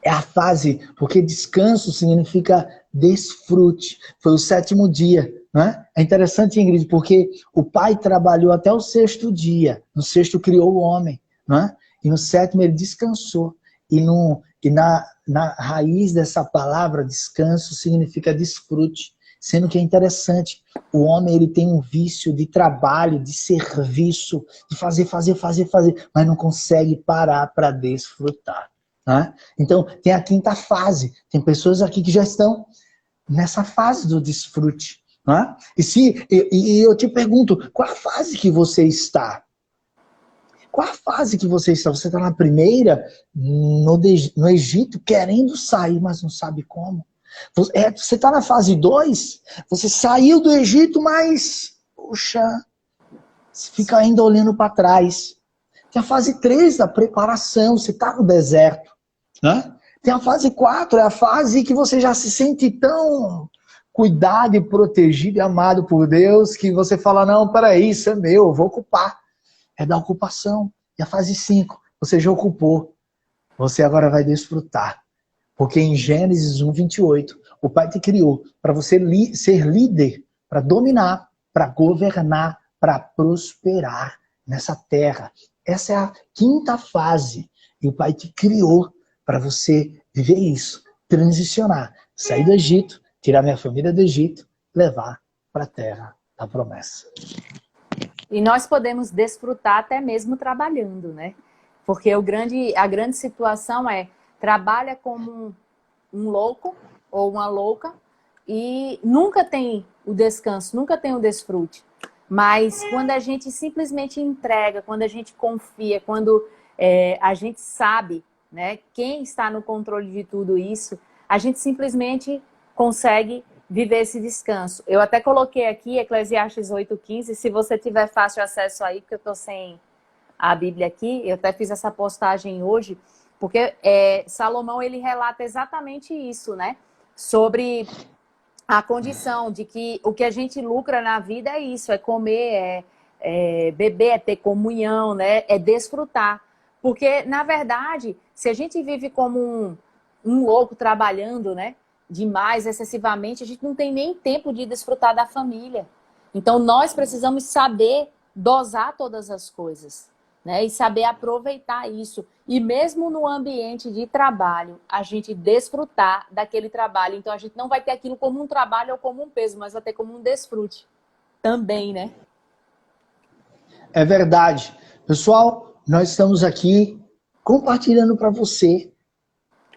É a fase, porque descanso significa desfrute. Foi o 7º dia, né? É interessante, Ingrid, porque o Pai trabalhou até o 6º dia. No 6º criou o homem, né? E no 7º ele descansou. E na raiz dessa palavra, descanso, significa desfrute. Sendo que é interessante, o homem ele tem um vício de trabalho, de serviço, de fazer, mas não consegue parar para desfrutar. Né? Então, tem a 5ª fase. Tem pessoas aqui que já estão nessa fase do desfrute. Né? E eu te pergunto, qual a fase que você está? Qual a fase que você está? Você está na primeira, no Egito, querendo sair, mas não sabe como. Você está na fase 2, você saiu do Egito, mas, poxa, você fica ainda olhando para trás. Tem a fase 3 da preparação, você está no deserto. Né? Tem a fase 4, é a fase que você já se sente tão cuidado e protegido e amado por Deus, que você fala, não, peraí, isso é meu, eu vou ocupar. É da ocupação. E a fase 5, você já ocupou. Você agora vai desfrutar. Porque em Gênesis 1:28, o Pai te criou para você ser líder, para dominar, para governar, para prosperar nessa terra. Essa é a 5ª fase. E o Pai te criou para você viver isso, transicionar, sair do Egito, tirar minha família do Egito, levar para a terra da promessa. E nós podemos desfrutar até mesmo trabalhando, né? Porque a grande situação é, trabalha como um louco ou uma louca e nunca tem o descanso, nunca tem o desfrute. Mas quando a gente simplesmente entrega, quando a gente confia, quando a gente sabe, né, quem está no controle de tudo isso, a gente simplesmente consegue viver esse descanso. Eu até coloquei aqui Eclesiastes 8:15, se você tiver fácil acesso aí, porque eu estou sem a Bíblia aqui, eu até fiz essa postagem hoje, porque Salomão ele relata exatamente isso, né? Sobre a condição de que o que a gente lucra na vida é isso, é comer, beber, é ter comunhão, né? É desfrutar. Porque, na verdade, se a gente vive como um louco trabalhando, né? Demais, excessivamente, a gente não tem nem tempo de desfrutar da família. Então, nós precisamos saber dosar todas as coisas, né? E saber aproveitar isso. E mesmo no ambiente de trabalho, a gente desfrutar daquele trabalho. Então, a gente não vai ter aquilo como um trabalho ou como um peso, mas vai ter como um desfrute também, né? É verdade. Pessoal, nós estamos aqui compartilhando para você.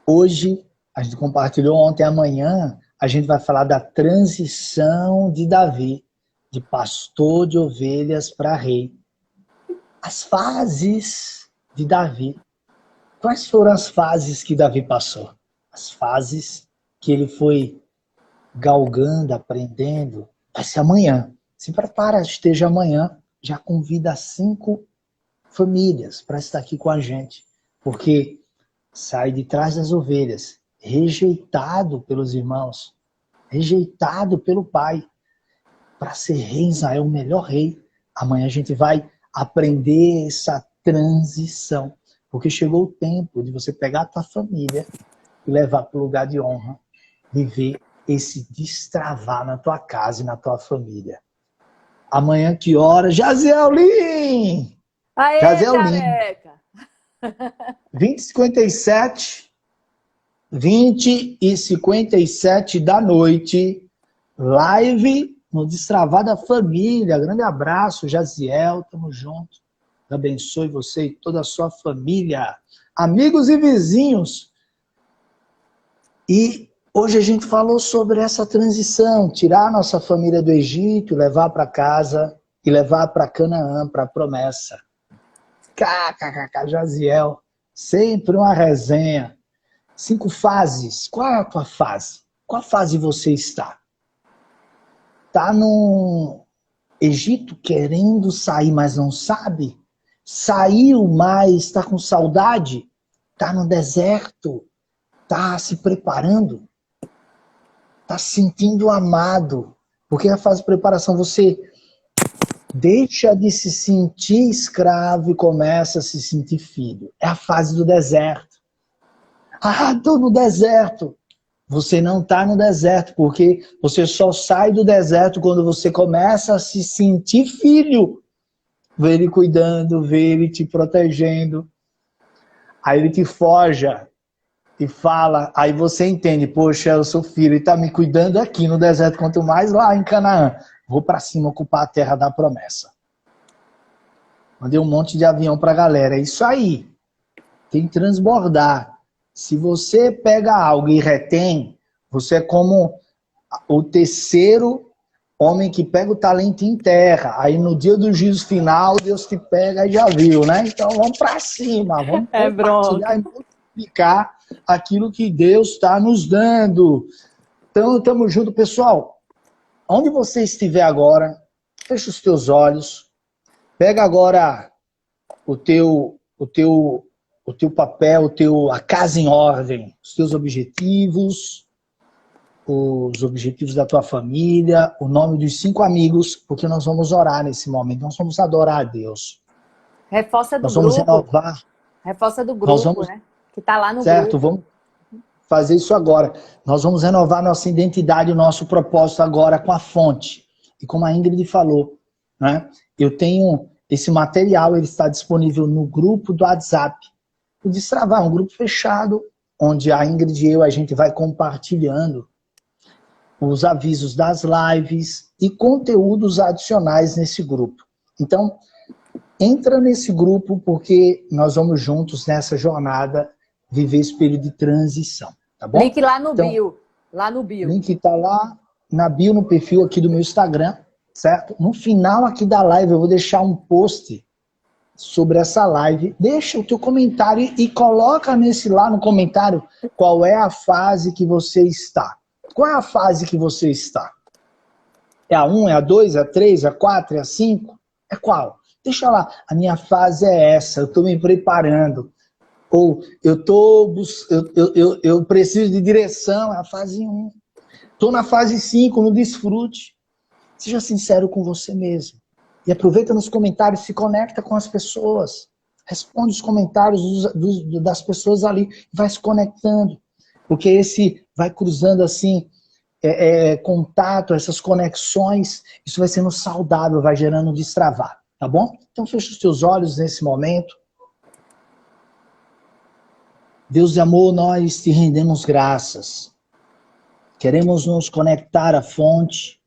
Hoje, a gente compartilhou ontem, amanhã, a gente vai falar da transição de Davi, de pastor de ovelhas para rei. As fases de Davi. Quais foram as fases que Davi passou? As fases que ele foi galgando, aprendendo. Vai ser amanhã. Se prepara, esteja amanhã. Já convida 5 famílias para estar aqui com a gente. Porque sai de trás das ovelhas, rejeitado pelos irmãos, rejeitado pelo pai, para ser rei em Israel, o melhor rei. Amanhã a gente vai aprender essa transição. Porque chegou o tempo de você pegar a tua família e levar para o lugar de honra, viver esse destravar na tua casa e na tua família. Amanhã que hora? Jaziel Lin! Aê, Jaziel careca! 20h57 da noite, live no Destravar da Família. Grande abraço, Jaziel, tamo junto. Deus abençoe você e toda a sua família, amigos e vizinhos. E hoje a gente falou sobre essa transição, tirar a nossa família do Egito, levar para casa e levar para Canaã, para a promessa. KKK, Jaziel, sempre uma resenha. 5 fases. Qual é a tua fase? Qual fase você está? Está no Egito querendo sair, mas não sabe? saiu, mas está com saudade, está no deserto, está se preparando, está se sentindo amado. Porque na fase de preparação você deixa de se sentir escravo e começa a se sentir filho. É a fase do deserto. Ah, estou no deserto. Você não está no deserto, porque você só sai do deserto quando você começa a se sentir filho. Vê ele cuidando, vê ele te protegendo. Aí ele te forja e fala, aí você entende, poxa, eu sou filho, ele está me cuidando aqui no deserto, quanto mais lá em Canaã. Vou para cima ocupar a terra da promessa. Mandei um monte de avião para a galera. É isso aí. Tem que transbordar. Se você pega algo e retém, você é como o terceiro homem que pega o talento em terra. Aí no dia do juízo final, Deus te pega e já viu, né? Então vamos para cima, vamos compartilhar e multiplicar aquilo que Deus está nos dando. Então estamos juntos, pessoal. Onde você estiver agora, fecha os teus olhos, pega agora o teu papel, a casa em ordem, os teus objetivos, os objetivos da tua família, o nome dos 5 amigos, porque nós vamos orar nesse momento, nós vamos adorar a Deus. Reforça do nós grupo. Vamos renovar. Reforça do grupo, né? Que está lá no certo, grupo. Vamos fazer isso agora. Nós vamos renovar nossa identidade, o nosso propósito agora com a fonte. E como a Ingrid falou, né? Eu tenho esse material, ele está disponível no grupo do WhatsApp. O Destravar é um grupo fechado, onde a Ingrid e eu, a gente vai compartilhando os avisos das lives e conteúdos adicionais nesse grupo. Então, entra nesse grupo, porque nós vamos juntos nessa jornada viver esse período de transição. Tá bom? Link lá no bio. Lá no bio. Link tá lá na bio, no perfil aqui do meu Instagram, certo? No final aqui da live eu vou deixar um post sobre essa live. Deixa o teu comentário e coloca lá no comentário qual é a fase que você está. Qual é a fase que você está? É a 1, é a 2, é a 3, é a 4, é a 5? É qual? Deixa lá. A minha fase é essa, eu estou me preparando. Ou eu preciso de direção, é a fase 1. Estou na fase 5, no desfrute. Seja sincero com você mesmo. E aproveita nos comentários, se conecta com as pessoas. Responde os comentários das pessoas ali. Vai se conectando. Porque esse vai cruzando assim, contato, essas conexões. Isso vai sendo saudável, vai gerando destravar. Tá bom? Então fecha os teus olhos nesse momento. Deus de amor, nós te rendemos graças. Queremos nos conectar à fonte,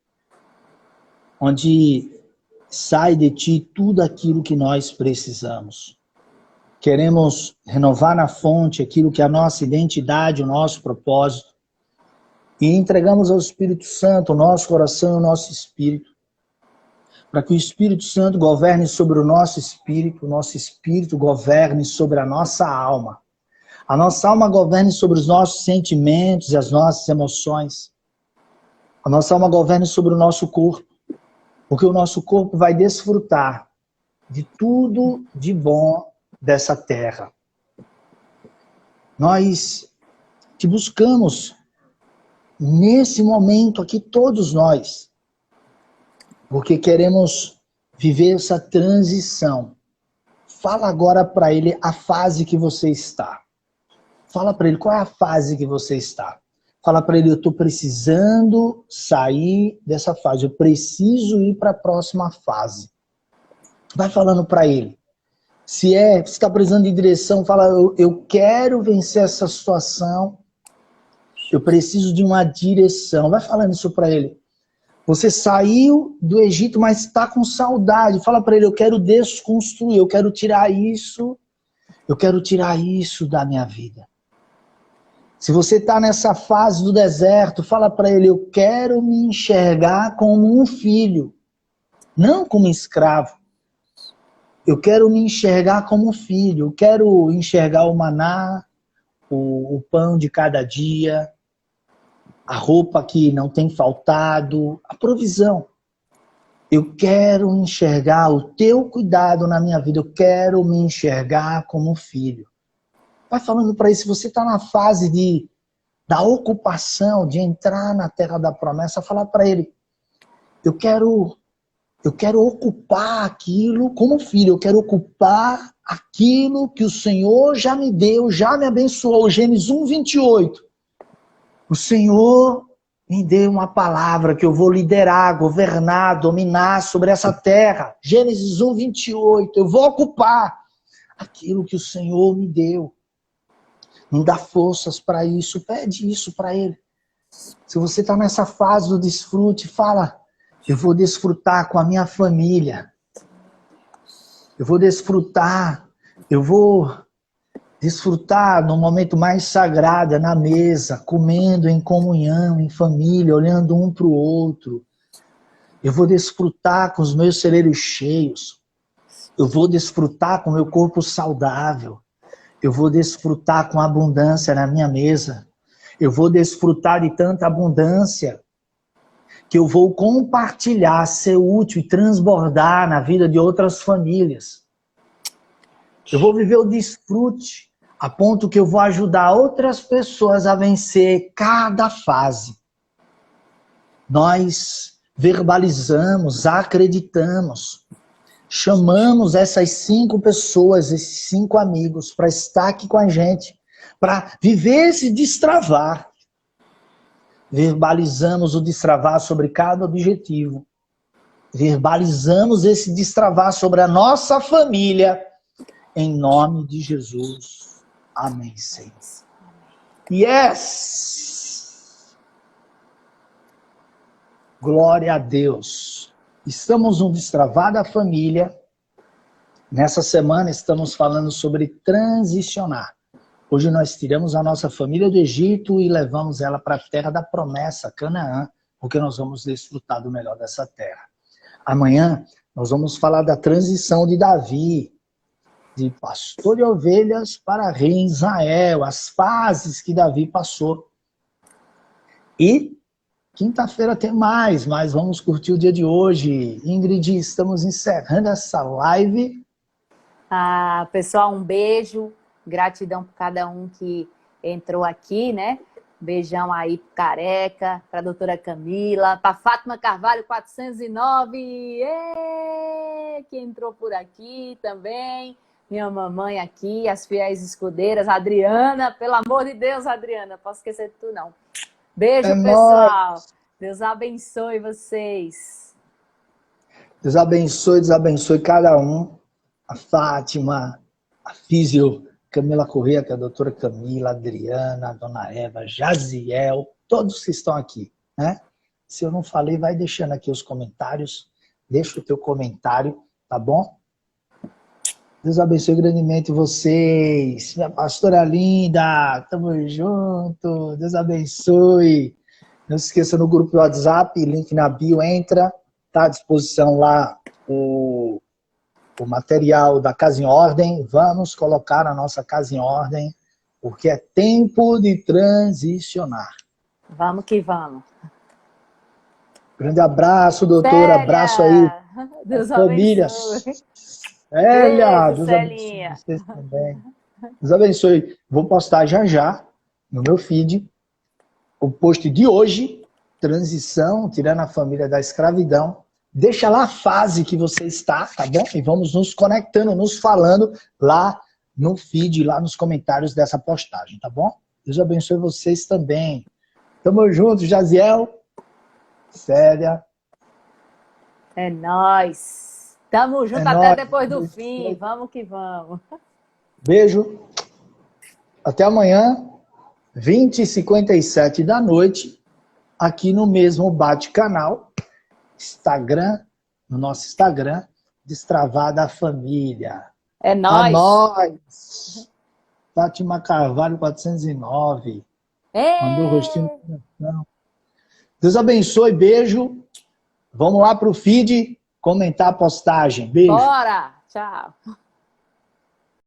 onde sai de ti tudo aquilo que nós precisamos. Queremos renovar na fonte aquilo que é a nossa identidade, o nosso propósito. E entregamos ao Espírito Santo o nosso coração e o nosso espírito, para que o Espírito Santo governe sobre o nosso espírito governe sobre a nossa alma. A nossa alma governe sobre os nossos sentimentos e as nossas emoções. A nossa alma governe sobre o nosso corpo, porque o nosso corpo vai desfrutar de tudo de bom dessa terra. Nós te buscamos nesse momento aqui, todos nós, porque queremos viver essa transição. Fala agora para ele a fase que você está. Fala para ele qual é a fase que você está. Fala para ele, eu estou precisando sair dessa fase. Eu preciso ir para a próxima fase. Vai falando para ele. Se você está precisando de direção, fala, eu quero vencer essa situação. Eu preciso de uma direção. Vai falando isso para ele. Você saiu do Egito, mas está com saudade. Fala para ele, eu quero desconstruir, eu quero tirar isso. Eu quero tirar isso da minha vida. Se você está nessa fase do deserto, fala para ele, eu quero me enxergar como um filho, não como escravo. Eu quero me enxergar como filho, eu quero enxergar o maná, o pão de cada dia, a roupa que não tem faltado, a provisão. Eu quero enxergar o teu cuidado na minha vida. Eu quero me enxergar como filho. Vai falando para ele, se você está na fase da ocupação, de entrar na terra da promessa, fala para ele, eu quero ocupar aquilo como filho, eu quero ocupar aquilo que o Senhor já me deu, já me abençoou. Gênesis 1:28. O Senhor me deu uma palavra que eu vou liderar, governar, dominar sobre essa terra. Gênesis 1:28. Eu vou ocupar aquilo que o Senhor me deu. Me dá forças para isso, pede isso para Ele. Se você está nessa fase do desfrute, fala, eu vou desfrutar com a minha família. Eu vou desfrutar no momento mais sagrado, na mesa, comendo em comunhão, em família, olhando um para o outro. Eu vou desfrutar com os meus celeiros cheios. Eu vou desfrutar com o meu corpo saudável. Eu vou desfrutar com abundância na minha mesa. Eu vou desfrutar de tanta abundância que eu vou compartilhar, ser útil e transbordar na vida de outras famílias. Eu vou viver o desfrute a ponto que eu vou ajudar outras pessoas a vencer cada fase. Nós verbalizamos, acreditamos, chamamos essas 5 pessoas, esses 5 amigos, para estar aqui com a gente, para viver esse destravar. Verbalizamos o destravar sobre cada objetivo. Verbalizamos esse destravar sobre a nossa família, em nome de Jesus. Amém, Senhor. Yes! Glória a Deus. Estamos no Destravar da Família. Nessa semana estamos falando sobre transicionar. Hoje nós tiramos a nossa família do Egito e levamos ela para a terra da promessa, Canaã, porque nós vamos desfrutar do melhor dessa terra. Amanhã nós vamos falar da transição de Davi, de pastor de ovelhas para rei em Israel, as fases que Davi passou. E quinta-feira tem mais, mas vamos curtir o dia de hoje. Ingrid, estamos encerrando essa live. Pessoal, um beijo. Gratidão por cada um que entrou aqui, né? Beijão aí pro Careca, pra doutora Camila, pra Fátima Carvalho 409, que entrou por aqui também. Minha mamãe aqui, as fiéis escudeiras, Adriana, pelo amor de Deus, Adriana, posso esquecer de tu não. Beijo, pessoal. Deus abençoe vocês. Deus abençoe cada um. A Fátima, a Físio, Camila Corrêa, que é a doutora Camila, Adriana, a dona Eva, Jaziel, todos que estão aqui, né? Se eu não falei, vai deixando aqui os comentários. Deixa o teu comentário, tá bom? Deus abençoe grandemente vocês. Minha pastora linda, tamo junto. Deus abençoe. Não se esqueça no grupo do WhatsApp, link na bio, entra. Tá à disposição lá o material da Casa em Ordem. Vamos colocar a nossa Casa em Ordem, porque é tempo de transicionar. Vamos que vamos. Grande abraço, doutora. Abraço aí. Deus família. abençoe. Célia, Deus abençoe vocês também. Deus abençoe. Vou postar já no meu feed o post de hoje, transição, tirando a família da escravidão. Deixa lá a fase que você está, tá bom? E vamos nos conectando, nos falando lá no feed, lá nos comentários dessa postagem, tá bom? Deus abençoe vocês também. Tamo junto, Jaziel. Célia. É nóis. Tamo junto até nóis. Depois do fim. Vamos que vamos. Beijo. Até amanhã, 20h57 da noite, aqui no mesmo Bate-Canal. Instagram, no nosso Instagram, Destravada Família. É nóis. A nós. Fátima Carvalho 409. Mandou o rostinho no coração. Deus abençoe, beijo. Vamos lá pro feed comentar a postagem. Beijo. Bora, tchau.